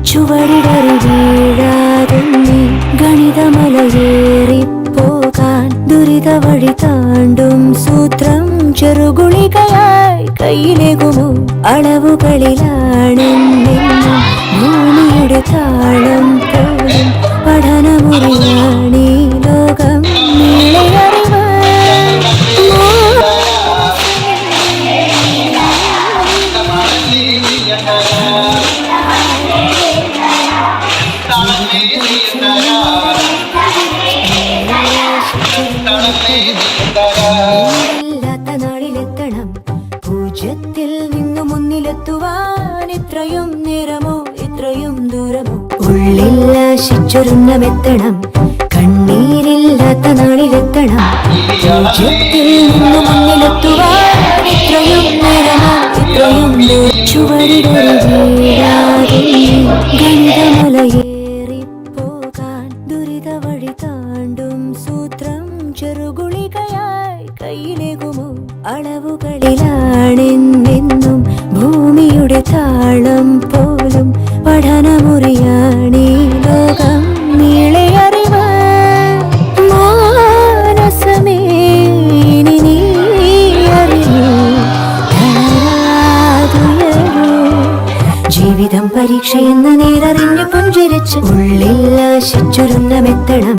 ചുവടിടറി വീഴാതെന്നി ഗണിതമലയേറിപ്പോകാൻ ദുരിത വഴി താണ്ടും സൂത്രം ചെറുഗുളികയായി കയ്യിലേകുമോ അളവുകളിലാണെന്നെന്നും ഭൂമിയുടെ താളം പോലും പഠനമുറിയാണീ ലോകം നീളെ അറിവ് ഇല്ലാത്ത നാളിലെത്തണം പൂജ്യത്തിൽ നിന്നു മുന്നിലെത്തുവാൻ ഇത്രയും നേരമോ ഇത്രയും ദൂരമോ ഉള്ളിൽ ആശിച്ചൊരുന്നമെത്തണം കണ്ണീരില്ലാത്ത നാളിലെത്തണം പൂജ്യത്തിൽ നിന്നു മുന്നിലെത്തുവാൻ ഇത്രയും നേരമോ ഇത്രയും ചുവടിടറി വീഴാതെ ഗണിതമലയേറിപ്പോകാൻ ദുരിത വഴി താണ്ടും സൂത്രം ചെറുഗുളികയായി കയ്യിലേകുമോ അളവുകളിലാണെന്നെന്നും ഭൂമിയുടെ താളം പോലും പഠനമുറിയാണീ ലോകം നീളെ അറിവ് മാനസമേ ഇനി നീ അറിയൂ തളരാതുയരൂ ജീവിതം പരീക്ഷയെന്ന നേരറിഞ്ഞു പുഞ്ചിരിച്ച് ഉള്ളിൽ ആശിച്ചൊരുന്നമെത്തണം